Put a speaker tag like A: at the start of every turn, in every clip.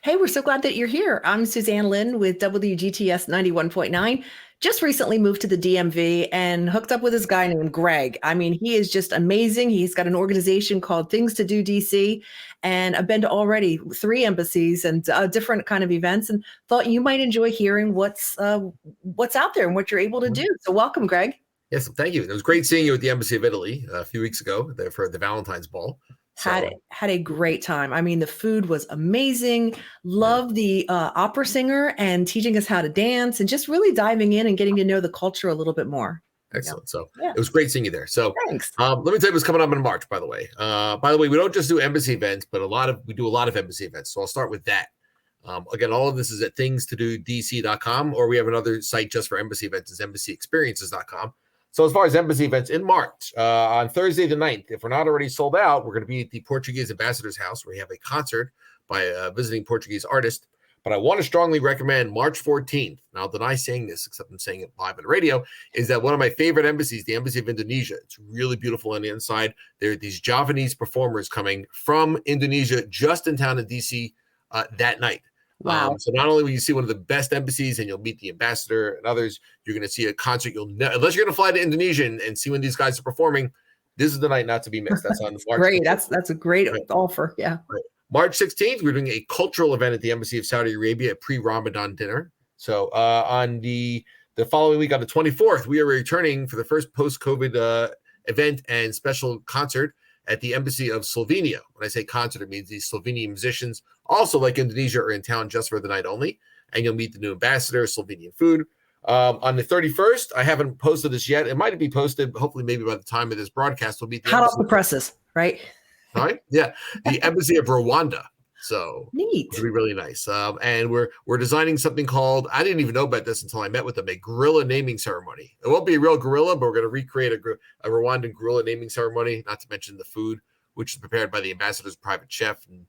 A: Hey, we're so glad that you're here. I'm Suzanne Lynn with WGTS 91.9. Just recently moved to the DMV and hooked up with this guy named Greg. I mean, he is just amazing. He's got an organization called Things to Do DC, and I've been to already three embassies and different kind of events, and thought you might enjoy hearing what's out there and what you're able to do. So, welcome, Greg.
B: Yes, thank you. It was great seeing you at the Embassy of Italy a few weeks ago for the Valentine's Ball.
A: Had a great time. I mean, the food was amazing. Loved the opera singer and teaching us how to dance and just really diving in and getting to know the culture a little bit more.
B: Excellent. Yeah. So It was great seeing you there. So
A: thanks.
B: Let me tell you what's coming up in March, by the way. We don't just do embassy events, but we do a lot of embassy events. So I'll start with that. Again, all of this is at thingstododc.com, or we have another site just for embassy events, is embassyexperiences.com. So as far as embassy events in March, on Thursday the 9th, if we're not already sold out, we're going to be at the Portuguese Ambassador's House, where we have a concert by a visiting Portuguese artist. But I want to strongly recommend March 14th. Now, I'll deny saying this, except I'm saying it live on the radio, is that one of my favorite embassies, the Embassy of Indonesia. It's really beautiful on the inside. There are these Javanese performers coming from Indonesia just in town in DC that night.
A: Wow.
B: So not only will you see one of the best embassies and you'll meet the ambassador and others, you're going to see a concert unless you're going to fly to Indonesia and see when these guys are performing. This is the night not to be missed. That's on March.
A: Great. That's a great offer. Yeah.
B: Right. March 16th, we're doing a cultural event at the Embassy of Saudi Arabia, a pre-Ramadan dinner. So on the following week, on the 24th, we are returning for the first post-COVID event and special concert at the Embassy of Slovenia. When I say concert, it means these Slovenian musicians, also like Indonesia, are in town just for the night only. And you'll meet the new ambassador, Slovenian food. On the 31st, I haven't posted this yet. It might be posted, hopefully, maybe by the time of this broadcast, will be
A: hot off the presses, right?
B: Right? Yeah. The Embassy of Rwanda. So
A: neat.
B: It'll be really nice. And we're designing something called, I didn't even know about this until I met with them, a gorilla naming ceremony. It won't be a real gorilla, but we're going to recreate a Rwandan gorilla naming ceremony, not to mention the food, which is prepared by the ambassador's private chef. And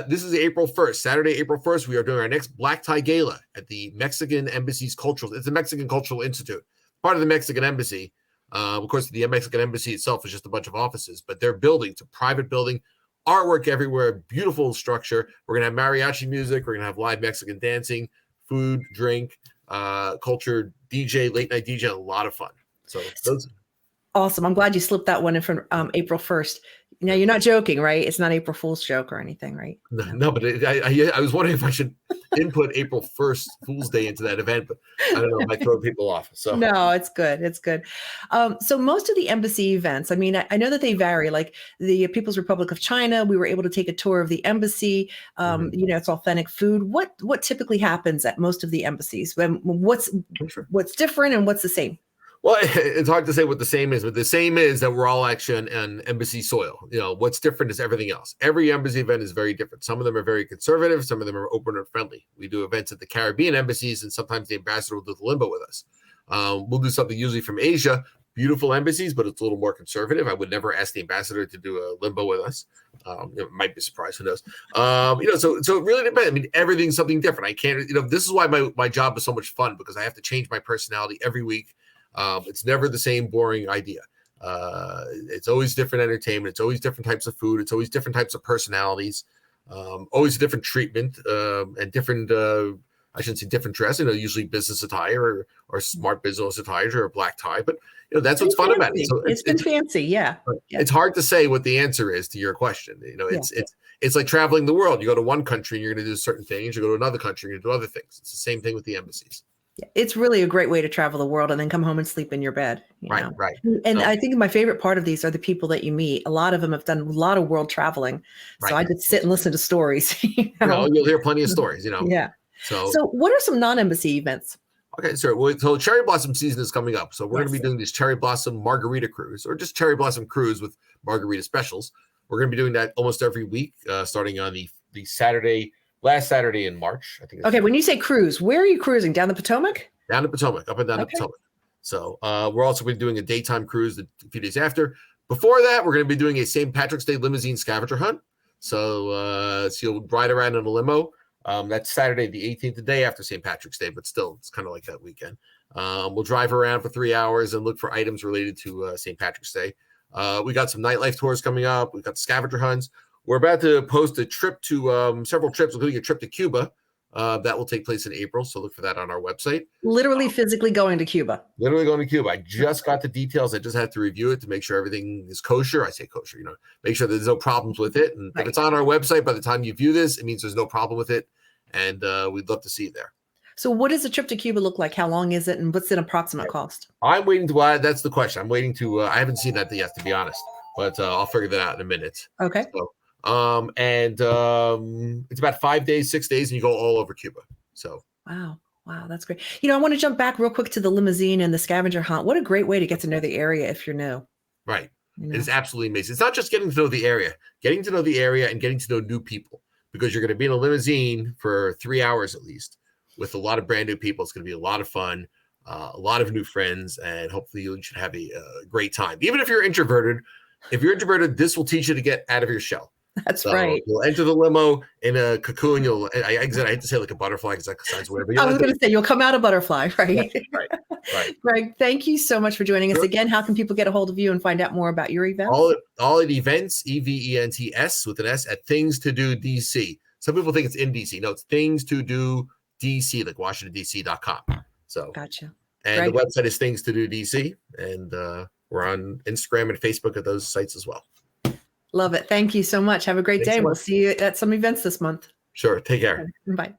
B: this is April 1st, Saturday, April 1st. We are doing our next black tie gala at the Mexican Embassy's Cultural. It's the Mexican Cultural Institute, part of the Mexican Embassy. Of course, the Mexican Embassy itself is just a bunch of offices, but their building, it's a private building. Artwork everywhere, beautiful structure. We're going to have mariachi music. We're going to have live Mexican dancing, food, drink, culture, DJ, late night DJ, a lot of fun. So those.
A: Awesome. I'm glad you slipped that one in from April 1st. Now, you're not joking, right? It's not April Fool's joke or anything, right?
B: No, but I was wondering if I should input April 1st Fool's Day into that event, but I don't know, it might throw people off. So
A: no, it's good. It's good. So most of the embassy events, I mean, I know that they vary. Like the People's Republic of China, we were able to take a tour of the embassy. It's authentic food. What typically happens at most of the embassies? What's different and what's the same?
B: Well, it's hard to say what the same is, but the same is that we're all actually on embassy soil. What's different is everything else. Every embassy event is very different. Some of them are very conservative. Some of them are open and friendly. We do events at the Caribbean embassies, and sometimes the ambassador will do the limbo with us. We'll do something usually from Asia, beautiful embassies, but it's a little more conservative. I would never ask the ambassador to do a limbo with us. It might be a surprise, who knows? So it really depends. I mean, everything's something different. I can't, this is why my job is so much fun, because I have to change my personality every week. It's never the same boring idea. It's always different entertainment. It's always different types of food. It's always different types of personalities. Always a different treatment and different. I shouldn't say different dress. Usually business attire or smart business attire or a black tie. But that's what's fun about it. So
A: it's been fancy, yeah.
B: It's hard to say what the answer is to your question. It's like traveling the world. You go to one country and you're going to do certain things. You go to another country and you do other things. It's the same thing with the embassies.
A: It's really a great way to travel the world and then come home and sleep in your bed.
B: Right.
A: And I think my favorite part of these are the people that you meet. A lot of them have done a lot of world traveling. So I just sit and listen to stories.
B: You'll hear plenty of stories,
A: Yeah. So what are some non-embassy events?
B: Okay, so cherry blossom season is coming up. So we're going to be doing this cherry blossom margarita cruise, or just cherry blossom cruise with margarita specials. We're going to be doing that almost every week, starting on the last Saturday in March, I think.
A: Okay, when you say cruise, where are you cruising? Down the Potomac?
B: Down the Potomac, up and down the Potomac. So we're also going to be doing a daytime cruise a few days after. Before that, we're going to be doing a St. Patrick's Day limousine scavenger hunt. So you'll ride around in a limo. That's Saturday the 18th, the day after St. Patrick's Day, but still, it's kind of like that weekend. We'll drive around for 3 hours and look for items related to St. Patrick's Day. We got some nightlife tours coming up. We've got scavenger hunts. We're about to post a trip to several trips, including a trip to Cuba. That will take place in April, so look for that on our website.
A: Literally physically going to Cuba.
B: Literally going to Cuba. I just got the details. I just had to review it to make sure everything is kosher. I say kosher, make sure there's no problems with it. And if it's on our website, by the time you view this, it means there's no problem with it. And we'd love to see you there.
A: So what does a trip to Cuba look like? How long is it? And what's an approximate cost?
B: I'm waiting to, that's the question. I'm waiting to, I haven't seen that yet, to be honest, but I'll figure that out in a minute.
A: Okay.
B: So, it's about 5 days, 6 days, and you go all over Cuba. So.
A: Wow, that's great. I want to jump back real quick to the limousine and the scavenger hunt. What a great way to get to know the area if you're new.
B: Right. It's absolutely amazing. It's not just getting to know the area, getting to know the area and getting to know new people, because you're going to be in a limousine for 3 hours at least with a lot of brand new people. It's going to be a lot of fun, a lot of new friends, and hopefully you should have a great time. Even if you're introverted, this will teach you to get out of your shell.
A: That's right.
B: You'll enter the limo in a cocoon. I hate to say like a butterfly because that sounds weird. But
A: I was going to say you'll come out a butterfly, right?
B: Right.
A: Greg, thank you so much for joining us again. How can people get a hold of you and find out more about your event?
B: All at events, EVENTS with an S, at Things to Do DC. Some people think it's in DC. No, it's Things to Do DC, like WashingtonDC.com. So
A: gotcha.
B: And the website is Things to Do DC, and we're on Instagram and Facebook at those sites as well.
A: Love it. Thank you so much. Have a great day. We'll see you at some events this month.
B: Sure. Take care.
A: Bye.